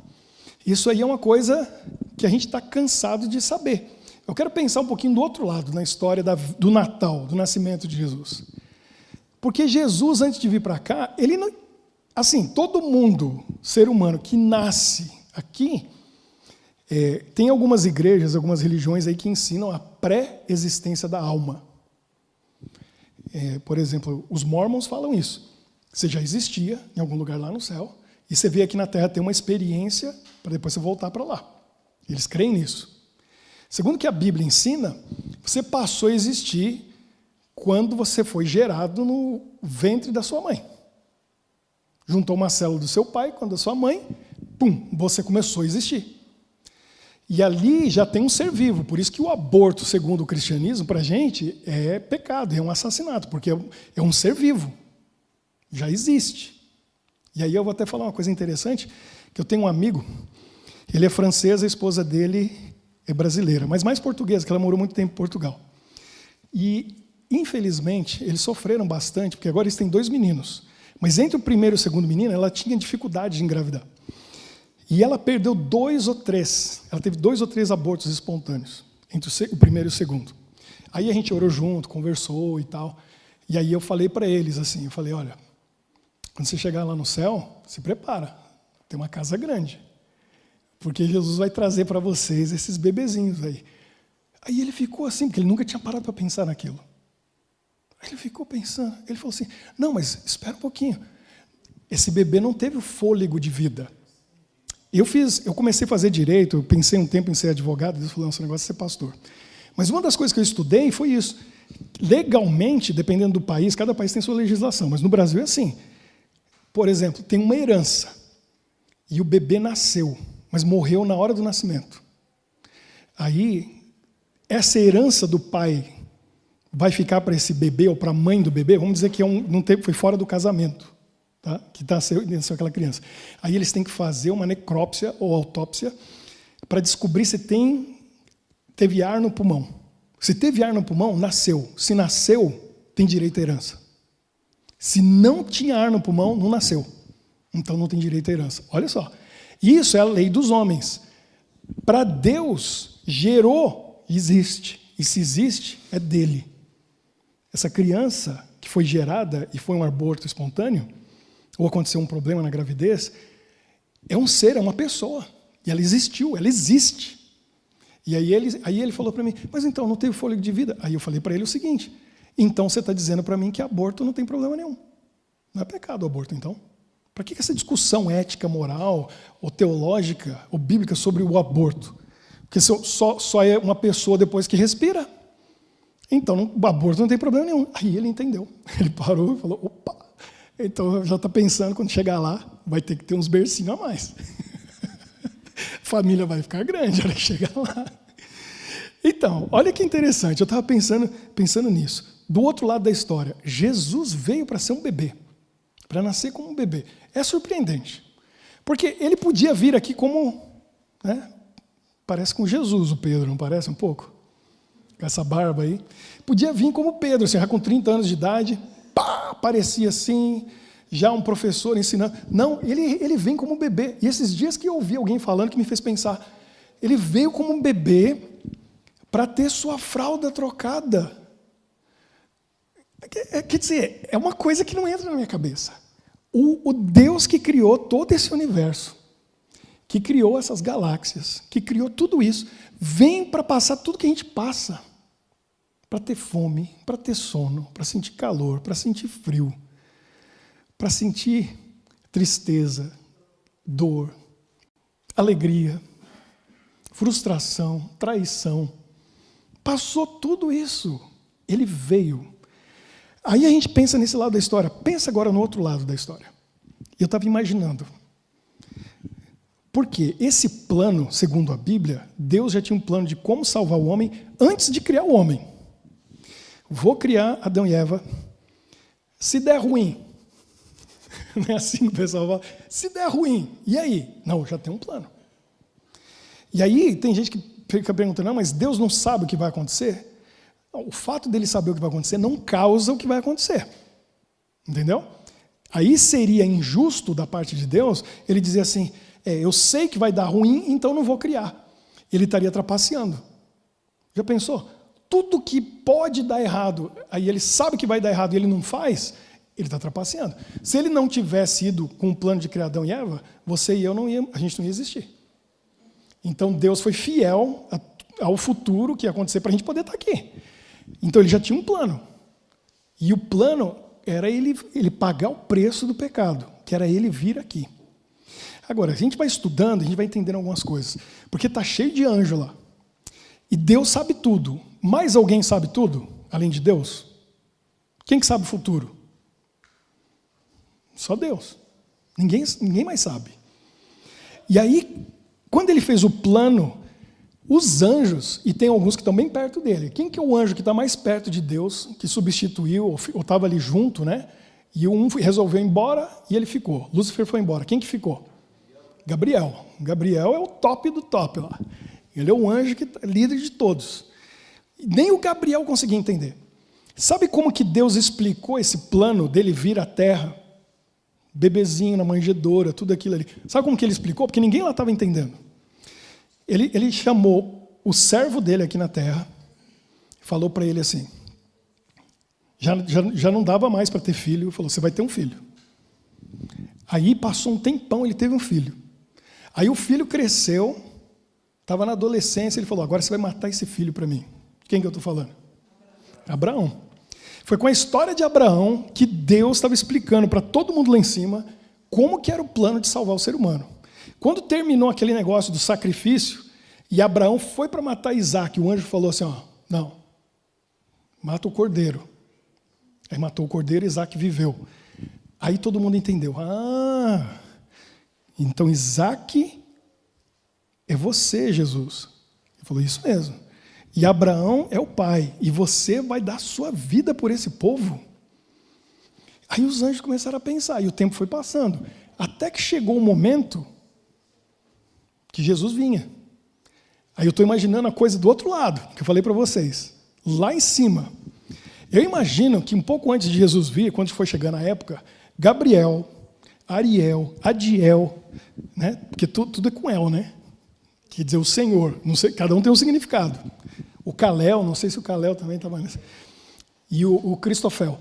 Isso aí é uma coisa que a gente está cansado de saber. Eu quero pensar um pouquinho do outro lado, na história do Natal, do nascimento de Jesus. Porque Jesus, antes de vir para cá, ele não... Assim, todo mundo, ser humano que nasce aqui, tem algumas igrejas, algumas religiões aí que ensinam a pré-existência da alma. Por exemplo, os mormons falam isso. Você já existia em algum lugar lá no céu, e você veio aqui na Terra ter uma experiência para depois você voltar para lá. Eles creem nisso. Segundo o que a Bíblia ensina, você passou a existir quando você foi gerado no ventre da sua mãe. Juntou uma célula do seu pai com a da sua mãe, pum, você começou a existir. E ali já tem um ser vivo, por isso que o aborto, segundo o cristianismo, para a gente é pecado, é um assassinato, porque é um ser vivo, já existe. E aí eu vou até falar uma coisa interessante, que eu tenho um amigo, ele é francês, a esposa dele é brasileira, mas mais portuguesa, que ela morou muito tempo em Portugal. E, infelizmente, eles sofreram bastante, porque agora eles têm 2 meninos. Mas entre o primeiro e o segundo menino, ela tinha dificuldade de engravidar. E ela perdeu 2 ou 3. Ela teve 2 ou 3 abortos espontâneos, entre o primeiro e o segundo. Aí a gente orou junto, conversou e tal. E aí eu falei para eles assim, eu falei, olha, quando você chegar lá no céu, se prepara, tem uma casa grande. Porque Jesus vai trazer para vocês esses bebezinhos aí. Aí ele ficou assim, porque ele nunca tinha parado para pensar naquilo. Aí ele ficou pensando, ele falou assim, não, mas espera um pouquinho. Esse bebê não teve o fôlego de vida. Eu comecei a fazer direito, eu pensei um tempo em ser advogado, Deus falou, esse negócio é ser pastor. Mas uma das coisas que eu estudei foi isso. Legalmente, dependendo do país, cada país tem sua legislação, mas no Brasil é assim. Por exemplo, tem uma herança, e o bebê nasceu, mas morreu na hora do nascimento. Aí, essa herança do pai vai ficar para esse bebê ou para a mãe do bebê, vamos dizer que foi fora do casamento. Tá? Que nasceu aquela criança. Aí eles têm que fazer uma necrópsia ou autópsia para descobrir se teve ar no pulmão. Se teve ar no pulmão, nasceu. Se nasceu, tem direito à herança. Se não tinha ar no pulmão, não nasceu. Então não tem direito à herança. Olha só. Isso é a lei dos homens. Para Deus, gerou, existe. E se existe, é dele. Essa criança que foi gerada e foi um aborto espontâneo, ou aconteceu um problema na gravidez, é um ser, é uma pessoa. E ela existiu, ela existe. E aí ele falou para mim, mas então não teve fôlego de vida? Aí eu falei para ele o seguinte, então você está dizendo para mim que aborto não tem problema nenhum. Não é pecado o aborto, então? Para que essa discussão ética, moral, ou teológica, ou bíblica sobre o aborto? Porque só é uma pessoa depois que respira. Então o aborto não tem problema nenhum. Aí ele entendeu. Ele parou e falou, opa, então já está pensando, quando chegar lá, vai ter que ter uns bercinhos a mais. A família vai ficar grande, a hora que chegar lá. Então, olha que interessante, eu estava pensando nisso. Do outro lado da história, Jesus veio para ser um bebê, para nascer como um bebê. É surpreendente, porque ele podia vir aqui como, né, parece com Jesus o Pedro, não parece um pouco? Com essa barba aí. Podia vir como Pedro, assim, já com 30 anos de idade, pá, parecia assim, já um professor ensinando. Não, ele vem como um bebê. E esses dias que eu ouvi alguém falando que me fez pensar, ele veio como um bebê para ter sua fralda trocada. Quer dizer, é uma coisa que não entra na minha cabeça. O Deus que criou todo esse universo, que criou essas galáxias, que criou tudo isso, vem para passar tudo que a gente passa. Para ter fome, para ter sono, para sentir calor, para sentir frio, para sentir tristeza, dor, alegria, frustração, traição. Passou tudo isso. Ele veio. Aí a gente pensa nesse lado da história. Pensa agora no outro lado da história. Eu estava imaginando. Porque esse plano, segundo a Bíblia, Deus já tinha um plano de como salvar o homem antes de criar o homem. Vou criar Adão e Eva. Se der ruim, não é assim que o pessoal fala, se der ruim, e aí? Não, já tem um plano. E aí tem gente que fica perguntando, não, mas Deus não sabe o que vai acontecer? O fato dele saber o que vai acontecer não causa o que vai acontecer. Entendeu? Aí seria injusto da parte de Deus ele dizer assim, eu sei que vai dar ruim, então não vou criar. Ele estaria trapaceando. Já pensou? Tudo que pode dar errado, aí ele sabe que vai dar errado e ele não faz, ele está trapaceando. Se ele não tivesse ido com o plano de criar Adão e Eva, você e eu a gente não ia existir. Então Deus foi fiel ao futuro que ia acontecer para a gente poder estar aqui. Então ele já tinha um plano. E o plano era ele pagar o preço do pecado, que era ele vir aqui. Agora, a gente vai estudando, a gente vai entendendo algumas coisas. Porque está cheio de anjo lá. E Deus sabe tudo. Mais alguém sabe tudo, além de Deus? Quem que sabe o futuro? Só Deus. Ninguém mais sabe. E aí, quando ele fez o plano, os anjos, e tem alguns que estão bem perto dele. Quem que é o anjo que está mais perto de Deus, que substituiu, ou estava ali junto, né? E um resolveu ir embora e ele ficou. Lúcifer foi embora. Quem que ficou? Gabriel. Gabriel é o top do top lá. Ele é o anjo que é líder de todos. Nem o Gabriel conseguia entender. Sabe como que Deus explicou esse plano dele vir à terra? Bebezinho na manjedoura, tudo aquilo ali. Sabe como que ele explicou? Porque ninguém lá estava entendendo. Ele chamou o servo dele aqui na terra, falou para ele assim, já não dava mais para ter filho, falou, você vai ter um filho. Aí passou um tempão, ele teve um filho. Aí o filho cresceu, estava na adolescência, ele falou, agora você vai matar esse filho para mim. Quem que eu estou falando? Abraão. Foi com a história de Abraão que Deus estava explicando para todo mundo lá em cima como que era o plano de salvar o ser humano. Quando terminou aquele negócio do sacrifício, e Abraão foi para matar Isaac, o anjo falou assim, não, mata o cordeiro. Aí matou o cordeiro e Isaac viveu. Aí todo mundo entendeu. Então Isaac é você, Jesus. Ele falou, isso mesmo. E Abraão é o pai, e você vai dar sua vida por esse povo? Aí os anjos começaram a pensar, e o tempo foi passando, até que chegou o momento que Jesus vinha. Aí eu estou imaginando a coisa do outro lado, que eu falei para vocês. lá em cima. Eu imagino que um pouco antes de Jesus vir, quando foi chegando a época, Gabriel, Ariel, Adiel, né? Porque tudo é com El, né? Quer dizer, o Senhor. Não sei, cada um tem um significado. O Kalel, não sei se o Kalel também estava nessa. E o Cristofel.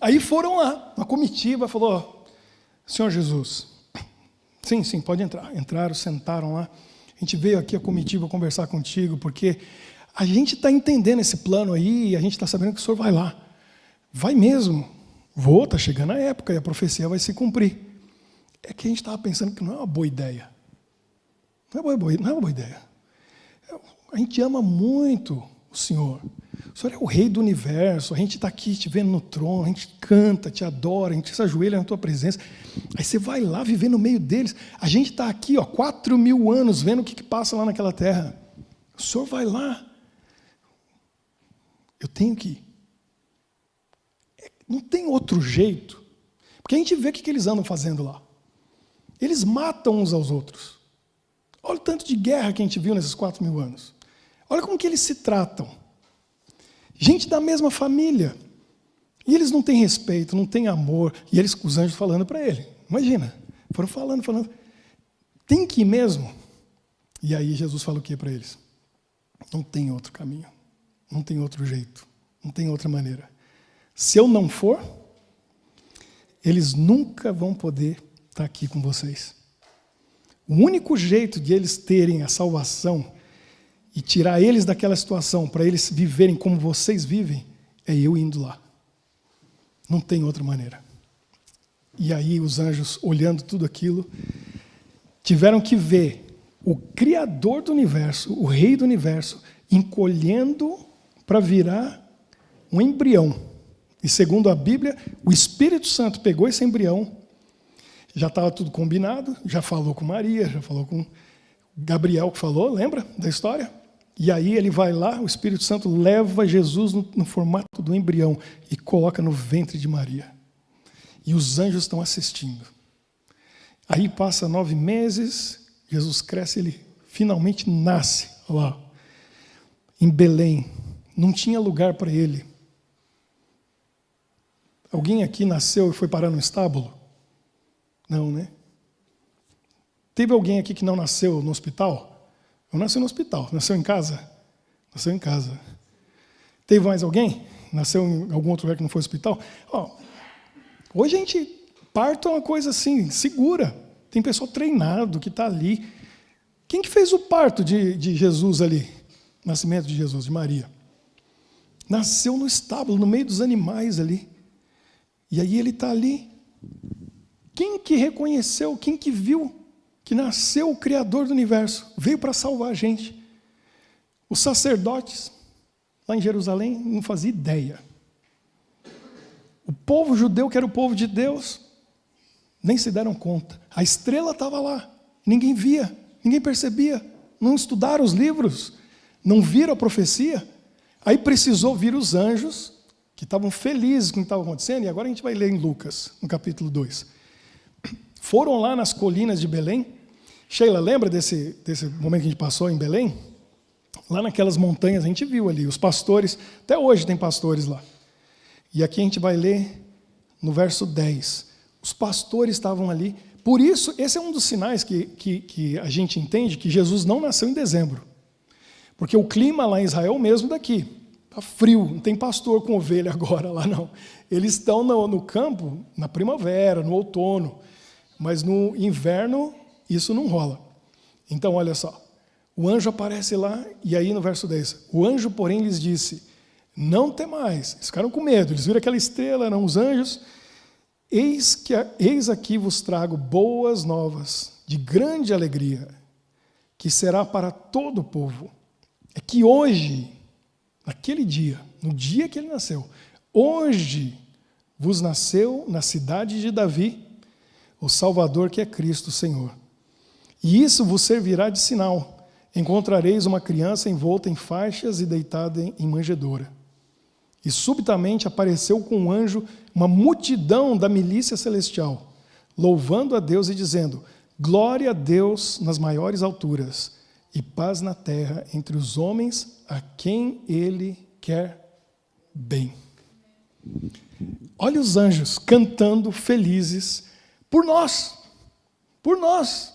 Aí foram lá, uma comitiva falou, Senhor Jesus, sim, pode entrar. Entraram, sentaram lá. A gente veio aqui a comitiva conversar contigo, porque a gente está entendendo esse plano aí, e a gente está sabendo que o Senhor vai lá. Vai mesmo. Vou, está chegando a época e a profecia vai se cumprir. É que a gente estava pensando que não é uma boa ideia. Não é uma boa ideia. A gente ama muito o Senhor. O Senhor é o Rei do universo. A gente está aqui te vendo no trono, a gente canta, te adora, a gente se ajoelha na tua presença. Aí você vai lá viver no meio deles. A gente está aqui, 4.000 anos, vendo o que passa lá naquela terra. O Senhor vai lá. Eu tenho que ir. Não tem outro jeito. Porque a gente vê o que eles andam fazendo lá. Eles matam uns aos outros. Olha o tanto de guerra que a gente viu nesses 4.000 anos. Olha como que eles se tratam. Gente da mesma família. E eles não têm respeito, não têm amor. E eles, os anjos falando para ele. Imagina. Foram falando. Tem que ir mesmo? E aí Jesus fala o que para eles? Não tem outro caminho. Não tem outro jeito. Não tem outra maneira. Se eu não for, eles nunca vão poder estar aqui com vocês. O único jeito de eles terem a salvação e tirar eles daquela situação, para eles viverem como vocês vivem, é eu indo lá. Não tem outra maneira. E aí os anjos, olhando tudo aquilo, tiveram que ver o Criador do universo, o Rei do universo, encolhendo para virar um embrião. E segundo a Bíblia, o Espírito Santo pegou esse embrião, já estava tudo combinado, já falou com Maria, já falou com Gabriel que falou, lembra da história? E aí ele vai lá, o Espírito Santo leva Jesus no formato do embrião e coloca no ventre de Maria. E os anjos estão assistindo. Aí passa 9 meses, Jesus cresce, ele finalmente nasce lá, em Belém. Não tinha lugar para ele. Alguém aqui nasceu e foi parar no estábulo? Não, né? Teve alguém aqui que não nasceu no hospital? Eu nasci no hospital. Nasceu em casa? Nasceu em casa. Teve mais alguém? Nasceu em algum outro lugar que não foi hospital? Hoje a gente, parto é uma coisa assim, segura. Tem pessoal treinado que está ali. Quem que fez o parto de Jesus ali? Nascimento de Jesus, de Maria. Nasceu no estábulo, no meio dos animais ali. E aí ele está ali. Quem que reconheceu, quem que viu que nasceu o Criador do universo? Veio para salvar a gente. Os sacerdotes, lá em Jerusalém, não faziam ideia. O povo judeu, que era o povo de Deus, nem se deram conta. A estrela estava lá, ninguém via, ninguém percebia. Não estudaram os livros, não viram a profecia. Aí precisou vir os anjos, que estavam felizes com o que estava acontecendo, e agora a gente vai ler em Lucas, no capítulo 2. Foram lá nas colinas de Belém. Sheila, lembra desse momento que a gente passou em Belém? Lá naquelas montanhas, a gente viu ali, os pastores, até hoje tem pastores lá. E aqui a gente vai ler no verso 10. Os pastores estavam ali. Por isso, esse é um dos sinais que a gente entende que Jesus não nasceu em dezembro. Porque o clima lá em Israel é o mesmo daqui. Está frio, não tem pastor com ovelha agora lá não. Eles estão no campo na primavera, no outono, mas no inverno isso não rola. Então olha só, o anjo aparece lá e aí no verso 10, o anjo porém lhes disse, não temais, eles ficaram com medo, eles viram aquela estrela, eram os anjos, eis aqui vos trago boas novas, de grande alegria, que será para todo o povo. É que hoje, naquele dia, no dia que ele nasceu, hoje vos nasceu na cidade de Davi o Salvador, que é Cristo, o Senhor. E isso vos servirá de sinal. Encontrareis uma criança envolta em faixas e deitada em manjedoura. E subitamente apareceu com um anjo uma multidão da milícia celestial, louvando a Deus e dizendo, glória a Deus nas maiores alturas, e paz na terra entre os homens a quem ele quer bem. Olha os anjos cantando felizes por nós. Por nós.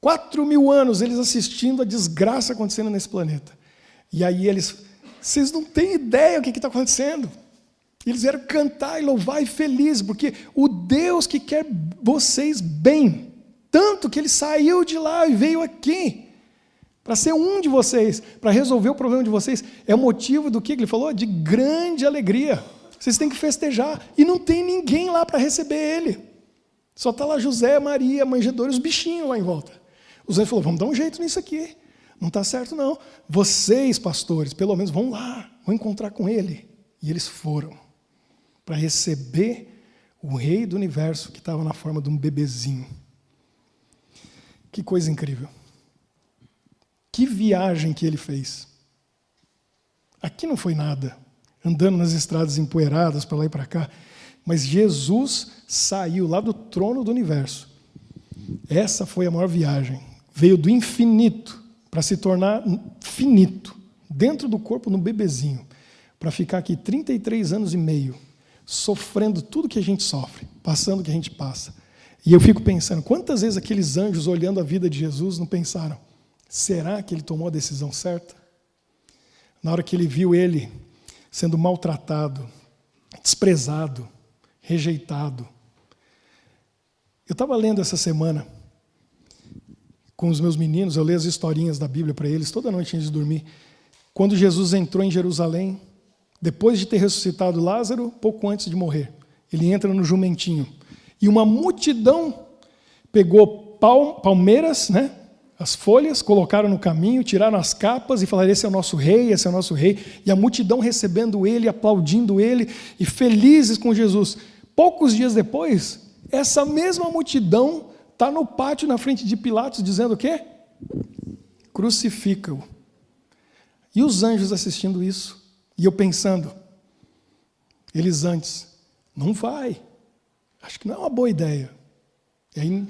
4.000 anos eles assistindo a desgraça acontecendo nesse planeta. E aí vocês não têm ideia o que está acontecendo. Eles vieram cantar e louvar e felizes, porque o Deus que quer vocês bem, tanto que ele saiu de lá e veio aqui, para ser um de vocês, para resolver o problema de vocês, é o motivo do que ele falou? De grande alegria. Vocês têm que festejar, e não tem ninguém lá para receber ele. Só está lá José, Maria, manjedoura e os bichinhos lá em volta. Os anjos falaram, vamos dar um jeito nisso aqui. Não está certo não. Vocês, pastores, pelo menos vão lá, vão encontrar com ele. E eles foram para receber o rei do universo que estava na forma de um bebezinho. Que coisa incrível. Que viagem que ele fez. Aqui não foi nada, andando nas estradas empoeiradas para lá e para cá, mas Jesus saiu lá do trono do universo. Essa foi a maior viagem. Veio do infinito para se tornar finito, dentro do corpo, no bebezinho, para ficar aqui 33 anos e meio, sofrendo tudo que a gente sofre, passando o que a gente passa. E eu fico pensando, quantas vezes aqueles anjos olhando a vida de Jesus não pensaram, será que ele tomou a decisão certa? Na hora que ele viu ele sendo maltratado, desprezado, rejeitado. Eu estava lendo essa semana com os meus meninos, eu leio as historinhas da Bíblia para eles toda noite antes de dormir. Quando Jesus entrou em Jerusalém, depois de ter ressuscitado Lázaro, pouco antes de morrer, ele entra no jumentinho. E uma multidão pegou palmeiras, né, as folhas, colocaram no caminho, tiraram as capas e falaram, esse é o nosso rei, esse é o nosso rei. E a multidão recebendo ele, aplaudindo ele e felizes com Jesus. Poucos dias depois, essa mesma multidão está no pátio na frente de Pilatos dizendo o quê? Crucifica-o. E os anjos assistindo isso. E eu pensando, eles antes, não vai. Acho que não é uma boa ideia. E aí,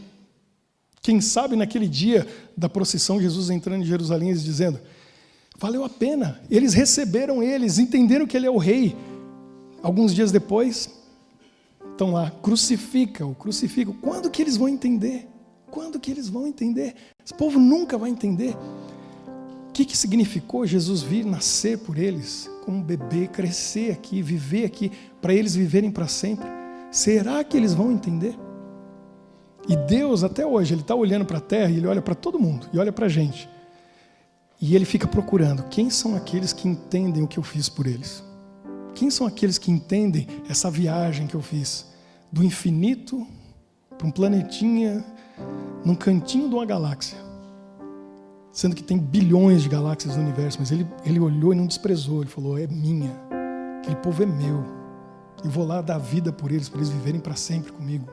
quem sabe naquele dia da procissão, Jesus entrando em Jerusalém e dizendo, valeu a pena. Eles receberam eles, entenderam que ele é o rei. Alguns dias depois, estão lá, crucifica-o. Quando que eles vão entender? Quando que eles vão entender? Esse povo nunca vai entender. O que significou Jesus vir nascer por eles, como um bebê, crescer aqui, viver aqui, para eles viverem para sempre? Será que eles vão entender? E Deus, até hoje, Ele está olhando para a terra e Ele olha para todo mundo, e olha para a gente. E Ele fica procurando, quem são aqueles que entendem o que eu fiz por eles? Quem são aqueles que entendem essa viagem que eu fiz? Do infinito para um planetinha, num cantinho de uma galáxia. Sendo que tem bilhões de galáxias no universo, mas ele olhou e não desprezou, ele falou, é minha, aquele povo é meu, eu vou lá dar vida por eles, para eles viverem para sempre comigo.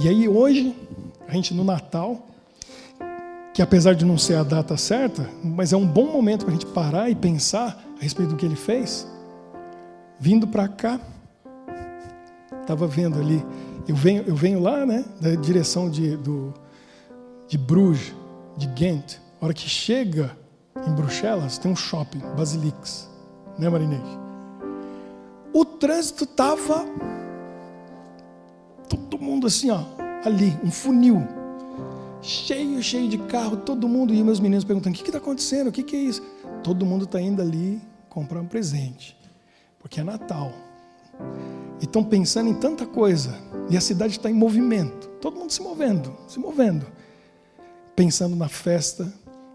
E aí hoje, a gente no Natal, que apesar de não ser a data certa, mas é um bom momento para a gente parar e pensar a respeito do que ele fez, vindo para cá, estava vendo ali, eu venho lá, né, da direção de Bruges, de Ghent. A hora que chega em Bruxelas, tem um shopping, Basilix, né, Marinês? O trânsito estava todo mundo assim, ó, ali, um funil, cheio de carro, todo mundo, e meus meninos perguntando, o que está acontecendo, o que é isso? Todo mundo está indo ali comprar um presente, porque é Natal, e estão pensando em tanta coisa, e a cidade está em movimento, todo mundo se movendo, pensando na festa,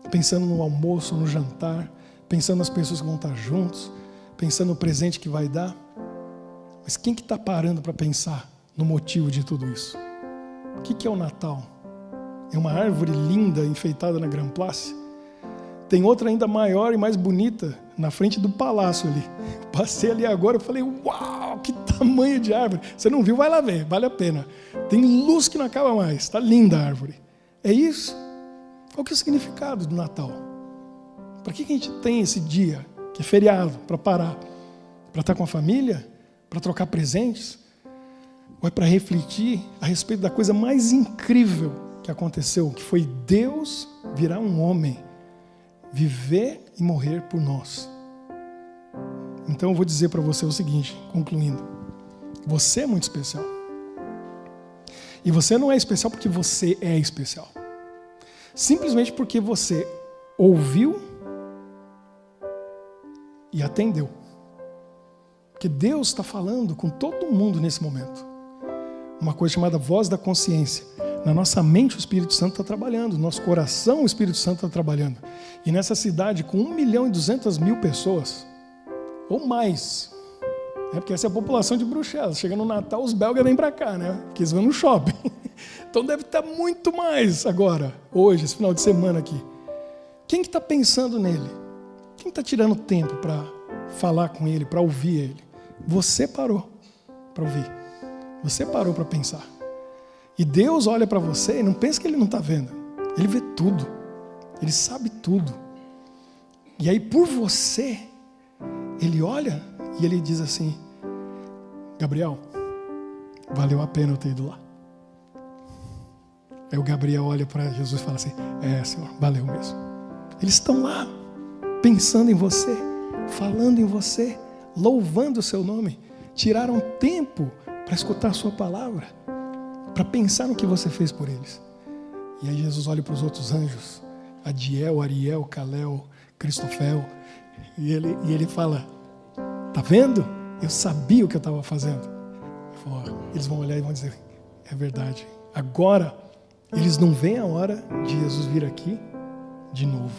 pensando no almoço, no jantar, pensando nas pessoas que vão estar juntos, pensando no presente que vai dar. Mas quem que está parando para pensar no motivo de tudo isso? O que é o Natal? É uma árvore linda enfeitada na Grand Place? Tem outra ainda maior e mais bonita na frente do palácio ali. Passei ali agora e falei, uau, que tamanho de árvore. Você não viu? Vai lá ver, vale a pena. Tem luz que não acaba mais, está linda a árvore. É isso? Qual que é o significado do Natal? Para que a gente tem esse dia, que é feriado, para parar? Para estar com a família? Para trocar presentes? Ou é para refletir a respeito da coisa mais incrível que aconteceu, que foi Deus virar um homem, viver e morrer por nós. Então eu vou dizer para você o seguinte, concluindo. Você é muito especial. E você não é especial porque você é especial. Simplesmente porque você ouviu e atendeu. Porque Deus está falando com todo mundo nesse momento. Uma coisa chamada voz da consciência. Na nossa mente o Espírito Santo está trabalhando, no nosso coração o Espírito Santo está trabalhando. E nessa cidade com 1.200.000 pessoas, ou mais, porque essa é a população de Bruxelas. Chega no Natal, os belgas vêm para cá, né? Porque eles vão no shopping. Então deve estar muito mais agora, hoje, esse final de semana aqui. Quem que está pensando nele? Quem está tirando tempo para falar com ele, para ouvir ele? Você parou para ouvir. Você parou para pensar. E Deus olha para você e não pensa que Ele não está vendo. Ele vê tudo. Ele sabe tudo. E aí por você, Ele olha e Ele diz assim: Gabriel, valeu a pena eu ter ido lá. Aí o Gabriel olha para Jesus e fala assim: Senhor, valeu mesmo. Eles estão lá, pensando em você, falando em você, louvando o seu nome. Tiraram tempo para escutar a sua palavra, para pensar no que você fez por eles. E aí Jesus olha para os outros anjos, Adiel, Ariel, Calel, Cristofel, e ele fala: tá vendo? Eu sabia o que eu estava fazendo. Ele falou: eles vão olhar e vão dizer: é verdade. Agora, eles não veem a hora de Jesus vir aqui de novo.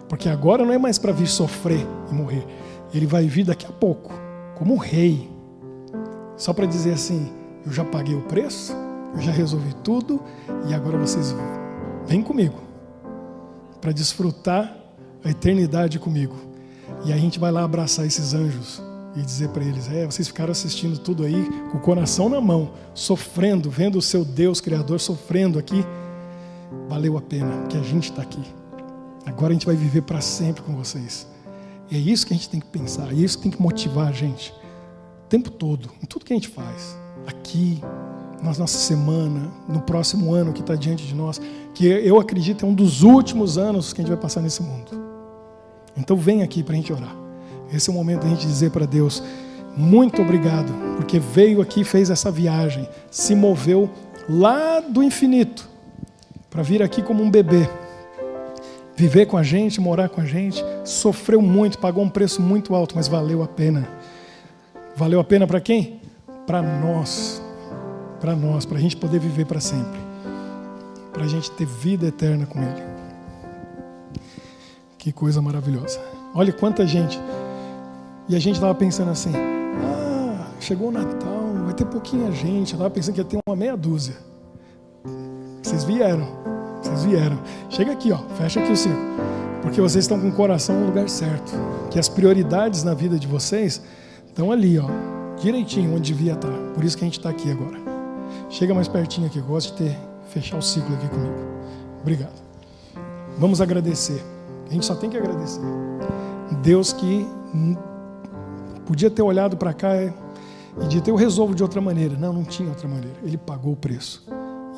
Porque agora não é mais para vir sofrer e morrer. Ele vai vir daqui a pouco, como rei. Só para dizer assim: eu já paguei o preço, eu já resolvi tudo, e agora vocês vêm comigo para desfrutar a eternidade comigo. E aí a gente vai lá abraçar esses anjos e dizer para eles: vocês ficaram assistindo tudo aí com o coração na mão, sofrendo, vendo o seu Deus Criador sofrendo aqui. Valeu a pena, porque a gente está aqui. Agora a gente vai viver para sempre com vocês. E é isso que a gente tem que pensar, é isso que tem que motivar a gente o tempo todo, em tudo que a gente faz. Aqui, na nossa semana, no próximo ano que está diante de nós, que eu acredito é um dos últimos anos que a gente vai passar nesse mundo. Então vem aqui para a gente orar. Esse é o momento da gente dizer para Deus: muito obrigado, porque veio aqui, fez essa viagem, se moveu lá do infinito para vir aqui como um bebê, viver com a gente, morar com a gente, sofreu muito, pagou um preço muito alto, mas valeu a pena. Valeu a pena para quem? Para nós, para a gente poder viver para sempre, para a gente ter vida eterna com Ele. Que coisa maravilhosa. Olha quanta gente. E a gente estava pensando assim: chegou o Natal, vai ter pouquinha gente. Eu estava pensando que ia ter uma meia dúzia. Vocês vieram. Chega aqui, fecha aqui o círculo. Porque vocês estão com o coração no lugar certo. Que as prioridades na vida de vocês estão ali, direitinho onde devia estar. Por isso que a gente está aqui agora. Chega mais pertinho aqui. Eu gosto de fechar o ciclo aqui comigo. Obrigado. Vamos agradecer. A gente só tem que agradecer. Deus que podia ter olhado para cá e dito: eu resolvo de outra maneira. Não tinha outra maneira. Ele pagou o preço.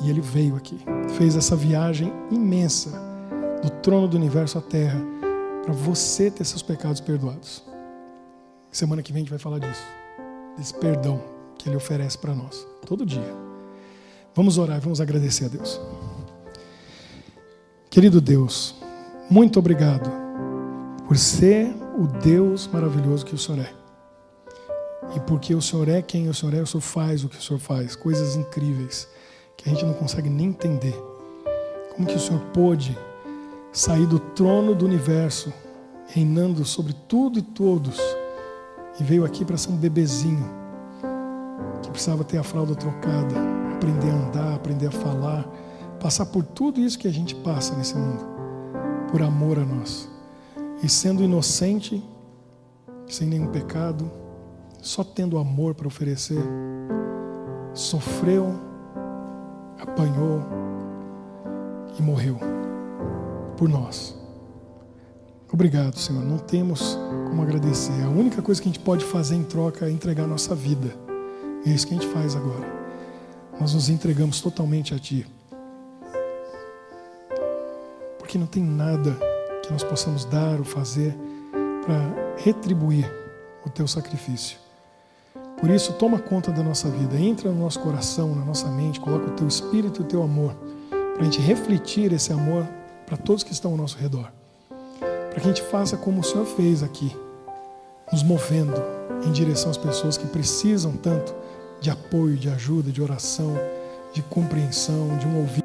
E Ele veio aqui. Fez essa viagem imensa do trono do universo à terra para você ter seus pecados perdoados. Semana que vem a gente vai falar disso. Desse perdão que Ele oferece para nós. Todo dia. Vamos orar e vamos agradecer a Deus. Querido Deus, muito obrigado por ser o Deus maravilhoso que o Senhor é. E porque o Senhor é quem o Senhor é, o Senhor faz o que o Senhor faz. Coisas incríveis que a gente não consegue nem entender. Como que o Senhor pôde sair do trono do universo, reinando sobre tudo e todos, e veio aqui para ser um bebezinho, que precisava ter a fralda trocada, aprender a andar, aprender a falar, passar por tudo isso que a gente passa nesse mundo, por amor a nós. E sendo inocente, sem nenhum pecado, só tendo amor para oferecer, sofreu, apanhou e morreu por nós. Obrigado, Senhor. Não temos como agradecer. A única coisa que a gente pode fazer em troca é entregar a nossa vida. E é isso que a gente faz agora. Nós nos entregamos totalmente a Ti. porque não tem nada que nós possamos dar ou fazer para retribuir o teu sacrifício. Por isso, toma conta da nossa vida, entra no nosso coração, na nossa mente, coloca o teu espírito e o teu amor, para a gente refletir esse amor para todos que estão ao nosso redor. Para que a gente faça como o Senhor fez aqui, nos movendo em direção às pessoas que precisam tanto de apoio, de ajuda, de oração, de compreensão, de um ouvido.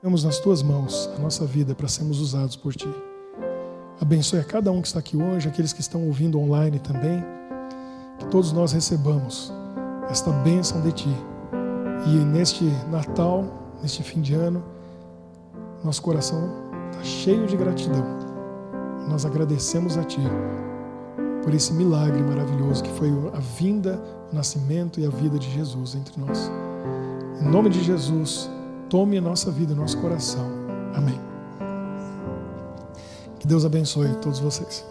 Temos nas tuas mãos a nossa vida para sermos usados por ti. Abençoe a cada um que está aqui hoje, aqueles que estão ouvindo online também, que todos nós recebamos esta bênção de ti. E neste Natal, neste fim de ano, nosso coração está cheio de gratidão. Nós agradecemos a ti por esse milagre maravilhoso que foi a vinda, o nascimento e a vida de Jesus entre nós. Em nome de Jesus, tome a nossa vida, nosso coração. Amém. Que Deus abençoe todos vocês.